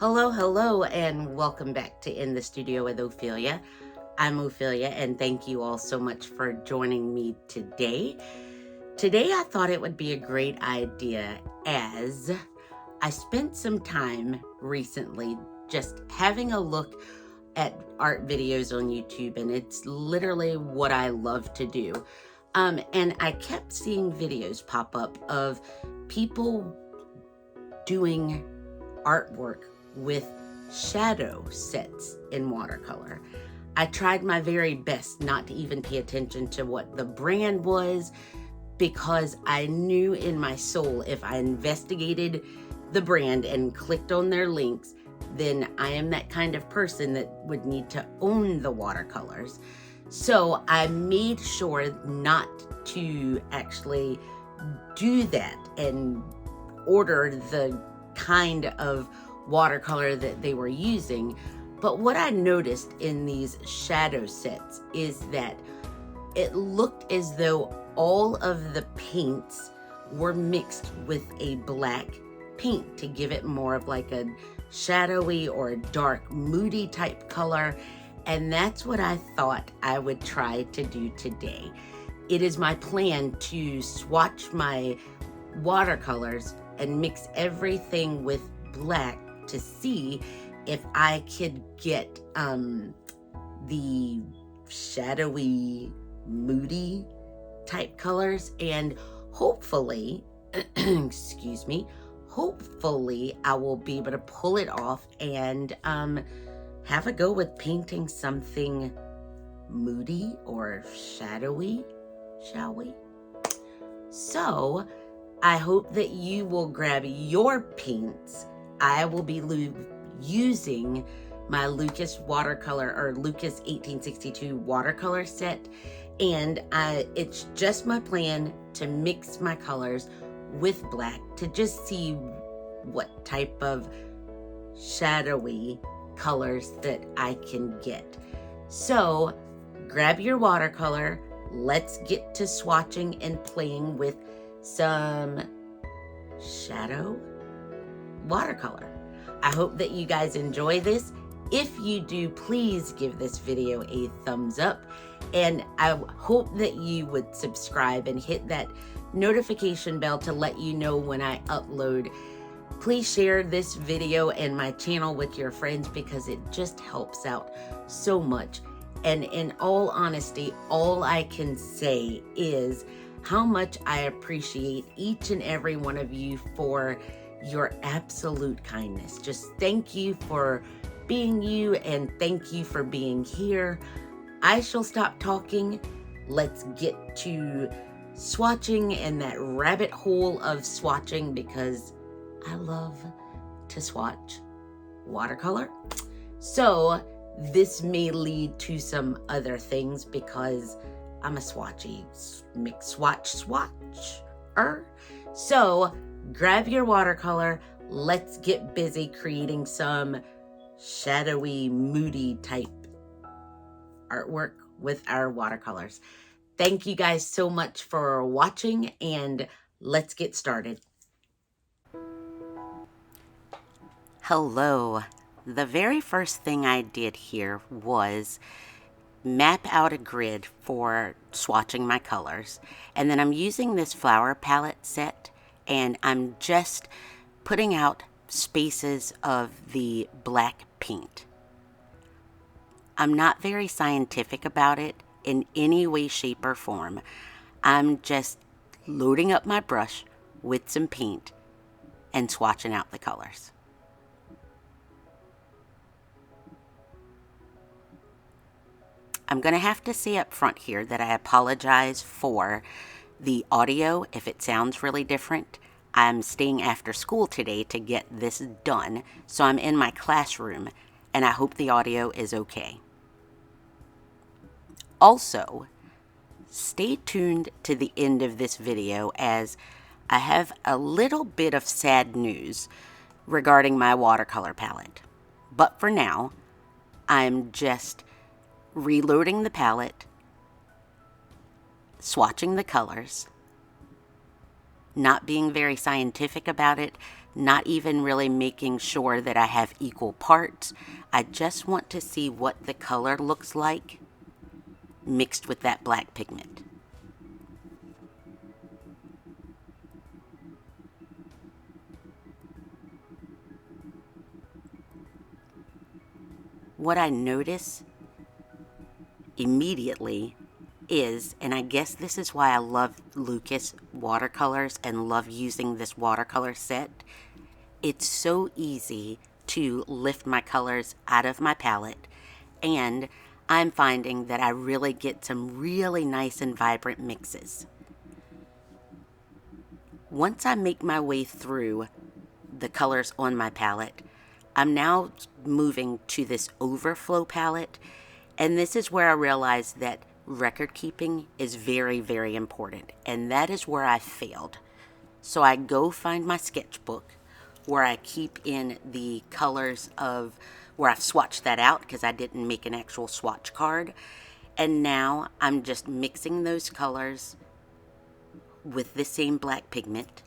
Hello, and welcome back to In the Studio with Ophelia. I'm Ophelia, and thank you all so much for joining me today. Today, I thought it would be a great idea as I spent some time recently just having a look at art videos on YouTube, and it's literally what I love to do. And I kept seeing videos pop up of people doing artwork with shadow sets in watercolor. I tried my very best not to even pay attention to what the brand was, because I knew in my soul if I investigated the brand and clicked on their links, then I am that kind of person that would need to own the watercolors. So I made sure not to actually do that and order the kind of watercolor that they were using. But what I noticed in these shadow sets is that it looked as though all of the paints were mixed with a black paint to give it more of like a shadowy or a dark moody type color. And that's what I thought I would try to do today. It is my plan to swatch my watercolors and mix everything with black to see if I could get the shadowy, moody type colors, and hopefully, excuse me, hopefully I will be able to pull it off and have a go with painting something moody or shadowy, shall we? So I hope that you will grab your paints. I will be using my Lukas watercolor or Lukas1862 watercolor set, and it's just my plan to mix my colors with black to just see what type of shadowy colors that I can get. So grab your watercolor. Let's get to swatching and playing with some shadow watercolor. I hope that you guys enjoy this. If you do, please give this video a thumbs up, and I hope that you would subscribe and hit that notification bell to let you know when I upload. Please share this video and my channel with your friends because it just helps out so much. And in all honesty, all I can say is how much I appreciate each and every one of you for your absolute kindness. Just thank you for being you, and thank you for being here. I shall stop talking. Let's get to swatching and that rabbit hole of swatching, because I love to swatch watercolor. So this may lead to some other things because I'm a swatchy, swatcher. So grab your watercolor. Let's get busy creating some shadowy, moody type artwork with our watercolors. Thank you guys so much for watching, and let's get started. Hello. The very first thing I did here was map out a grid for swatching my colors, and then I'm using this flower palette set, and I'm just putting out spaces of the black paint. I'm not very scientific about it in any way, shape, or form. I'm just loading up my brush with some paint and swatching out the colors. I'm going to have to say up front here that I apologize for the audio if it sounds really different. I'm staying after school today to get this done, so I'm in my classroom, and I hope the audio is okay. Also, stay tuned to the end of this video as I have a little bit of sad news regarding my watercolor palette. But for now, I'm just reloading the palette, swatching the colors, not being very scientific about it, not even really making sure that I have equal parts. I just want to see what the color looks like mixed with that black pigment. What I notice immediately is, and I guess this is why I love Lukas watercolors and love using this watercolor set, it's so easy to lift my colors out of my palette, and I'm finding that I really get some really nice and vibrant mixes. Once I make my way through the colors on my palette, I'm now moving to this Overflow palette, and this is where I realized that record keeping is very, very important, and that is where I failed. So I go find my sketchbook where I keep in the colors of where I've swatched that out because I didn't make an actual swatch card, and now I'm just mixing those colors with the same black pigment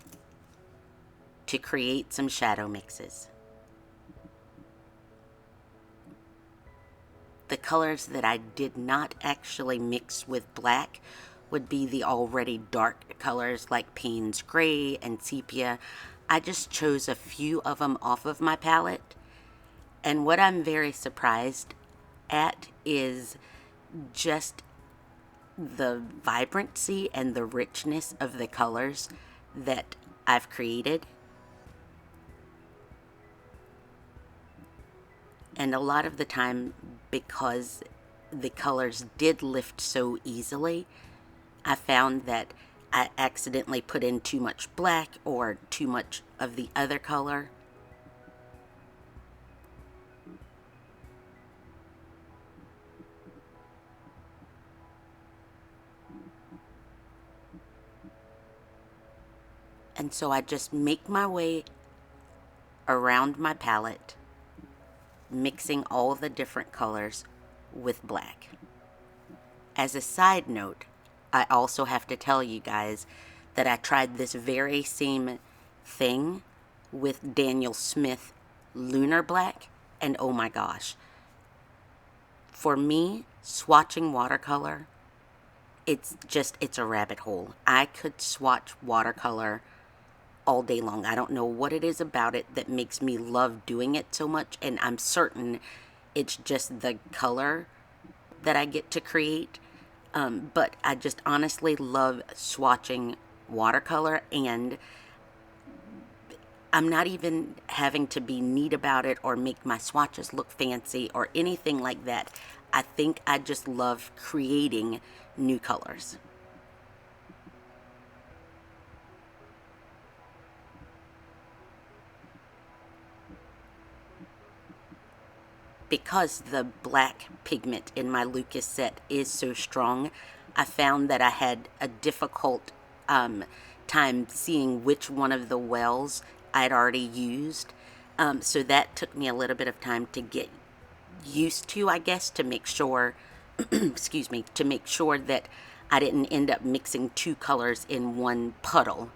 to create some shadow mixes. The colors that I did not actually mix with black would be the already dark colors like Payne's Gray and Sepia. I just chose a few of them off of my palette, and what I'm very surprised at is just the vibrancy and the richness of the colors that I've created. And a lot of the time, because the colors did lift so easily, I found that I accidentally put in too much black or too much of the other color. And so I just make my way around my palette, mixing all the different colors with black. As a side note, I also have to tell you guys that I tried this very same thing with Daniel Smith Lunar Black, and oh my gosh. For me, swatching watercolor, it's a rabbit hole. I could swatch watercolor all day long. I don't know what it is about it that makes me love doing it so much, and I'm certain it's just the color that I get to create. But I just honestly love swatching watercolor, and I'm not even having to be neat about it or make my swatches look fancy or anything like that. I think I just love creating new colors. Because the black pigment in my Lukas set is so strong, I found that I had a difficult time seeing which one of the wells I'd already used. So that took me a little bit of time to get used to, I guess, to make sure, excuse me, to make sure that I didn't end up mixing two colors in one puddle.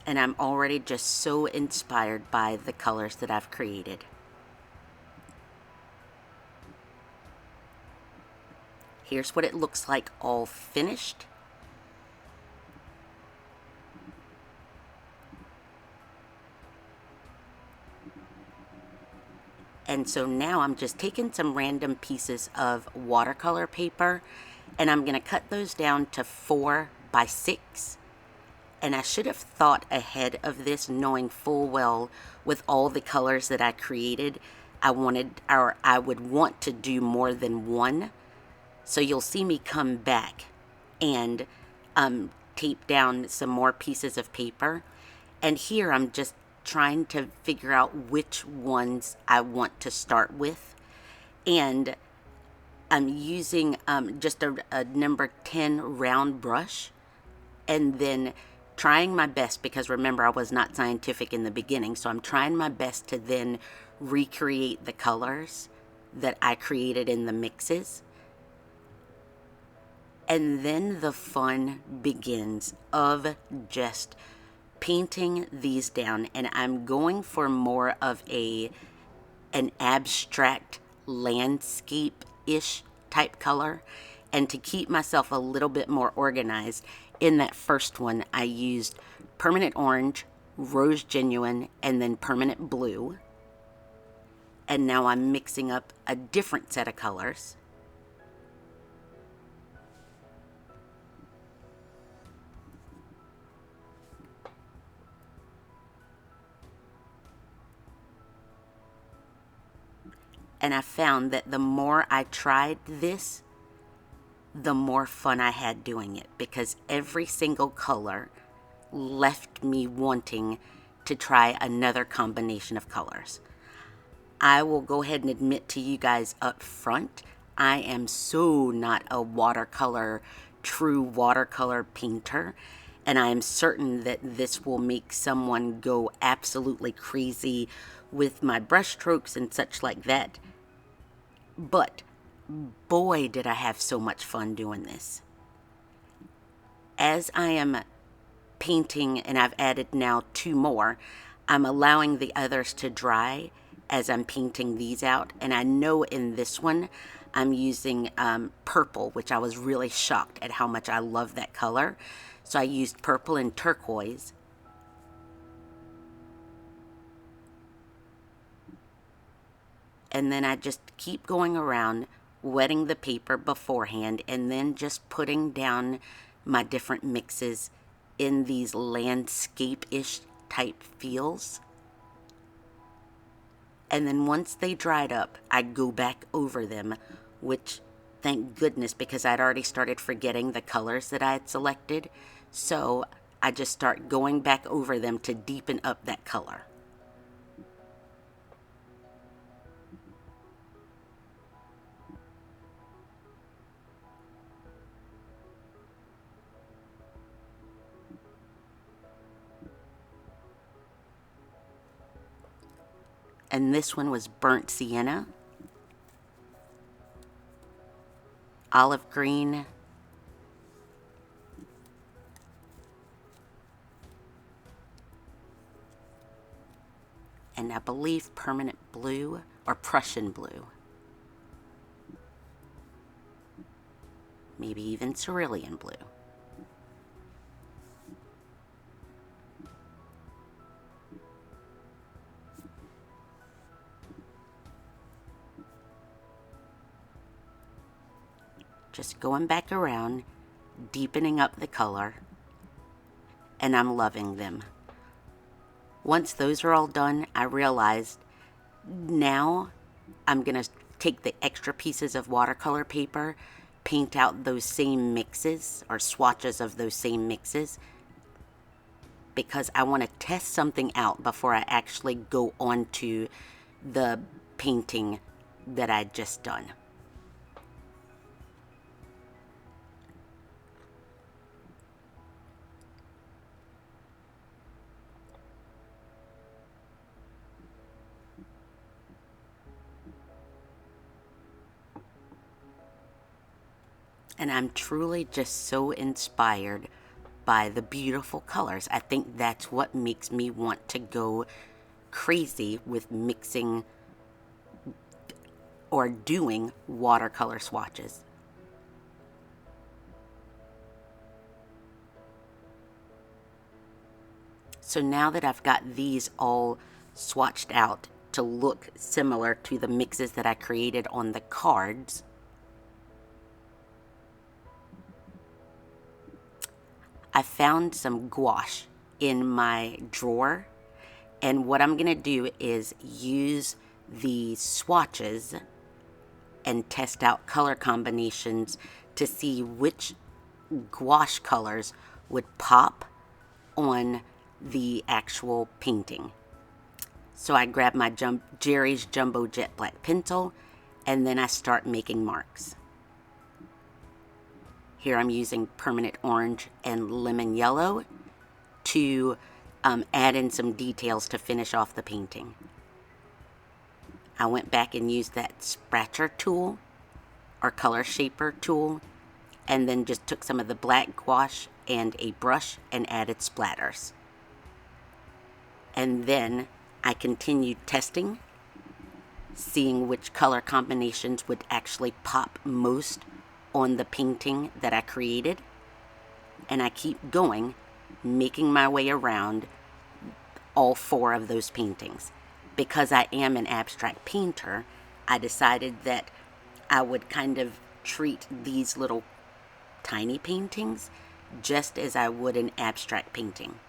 And I'm already just so inspired by the colors that I've created. Here's what it looks like all finished. And so now I'm just taking some random pieces of watercolor paper, and I'm going to cut those down to 4 by 6. And I should have thought ahead of this, knowing full well with all the colors that I created, I would want to do more than one. So you'll see me come back and tape down some more pieces of paper. And here I'm just trying to figure out which ones I want to start with. And I'm using just a number 10 round brush, and then trying my best, because remember I was not scientific in the beginning, so I'm trying my best to then recreate the colors that I created in the mixes. And then the fun begins of just painting these down, and I'm going for more of an abstract landscape-ish type color. And to keep myself a little bit more organized, in that first one I used permanent orange, rose genuine, and then permanent blue. And now I'm mixing up a different set of colors. And I found that the more I tried this, the more fun I had doing it, because every single color left me wanting to try another combination of colors. I will go ahead and admit to you guys up front, I am so not a true watercolor painter, and I am certain that this will make someone go absolutely crazy with my brush strokes and such like that. But boy, did I have so much fun doing this. As I am painting, and I've added now 2 more, I'm allowing the others to dry as I'm painting these out. And I know in this one I'm using purple, which I was really shocked at how much I love that color. So I used purple and turquoise. And then I just keep going around, wetting the paper beforehand, and then just putting down my different mixes in these landscape-ish type feels. And then once they dried up, I go back over them, which, thank goodness, because I'd already started forgetting the colors that I had selected. So I just start going back over them to deepen up that color. And this one was burnt sienna, olive green, and I believe permanent blue or Prussian blue. Maybe even cerulean blue. Just going back around, deepening up the color, and I'm loving them. Once those are all done, I realized now I'm going to take the extra pieces of watercolor paper, paint out those same mixes or swatches of those same mixes, because I want to test something out before I actually go on to the painting that I'd just done. And I'm truly just so inspired by the beautiful colors. I think that's what makes me want to go crazy with mixing or doing watercolor swatches. So now that I've got these all swatched out to look similar to the mixes that I created on the cards, I found some gouache in my drawer, and what I'm going to do is use the swatches and test out color combinations to see which gouache colors would pop on the actual painting. So I grab my Jerry's Jumbo Jet Black pencil, and then I start making marks. Here I'm using permanent orange and lemon yellow to add in some details to finish off the painting. I went back and used that scratcher tool or color shaper tool and then just took some of the black gouache and a brush and added splatters. And then I continued testing, seeing which color combinations would actually pop most on the painting that I created. And I keep going, making my way around all 4 of those paintings. Because I am an abstract painter, I decided that I would kind of treat these little tiny paintings just as I would an abstract painting.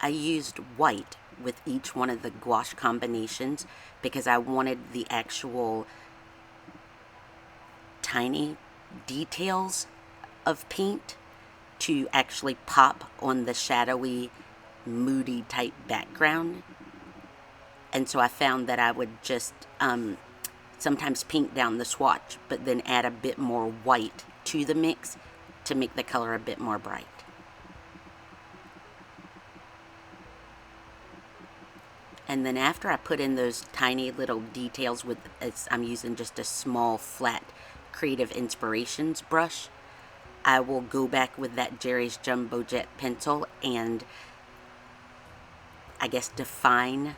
I used white with each one of the gouache combinations because I wanted the actual tiny details of paint to actually pop on the shadowy, moody type background. And so I found that I would just sometimes paint down the swatch, but then add a bit more white to the mix to make the color a bit more bright. And then after I put in those tiny little details with, I'm using just a small flat Creative Inspirations brush, I will go back with that Jerry's Jumbo Jet pencil and I guess define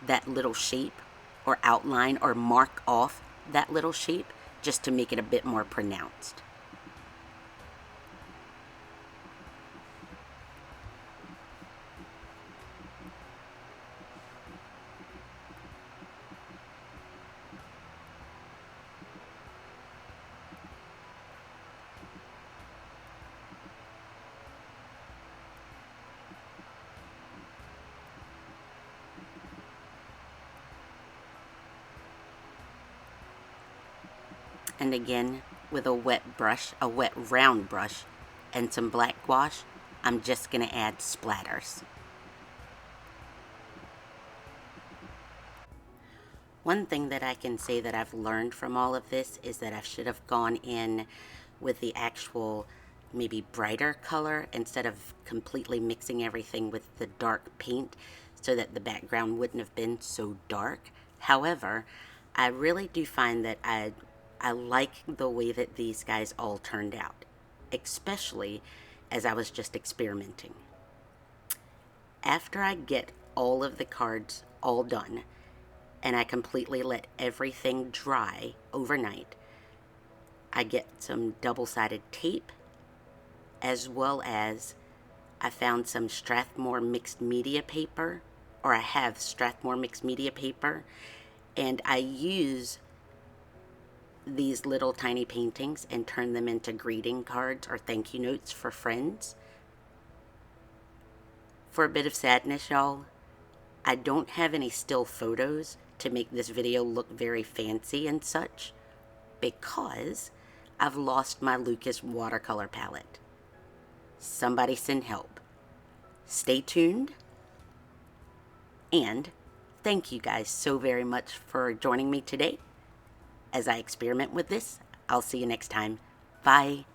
that little shape or outline or mark off that little shape just to make it a bit more pronounced. And again, with a wet brush, a wet round brush, and some black gouache, I'm just going to add splatters. One thing that I can say that I've learned from all of this is that I should have gone in with the actual maybe brighter color instead of completely mixing everything with the dark paint so that the background wouldn't have been so dark. However, I really do find that I like the way that these guys all turned out, especially as I was just experimenting. After I get all of the cards all done, and I completely let everything dry overnight, I get some double-sided tape, as well as I found some Strathmore mixed media paper, or I have Strathmore mixed media paper, and I use these little tiny paintings and turn them into greeting cards or thank you notes for friends. For a bit of sadness, y'all, I don't have any still photos to make this video look very fancy and such because I've lost my Lukas watercolor palette. Somebody send help. Stay tuned, and thank you guys so very much for joining me today as I experiment with this. I'll see you next time. Bye.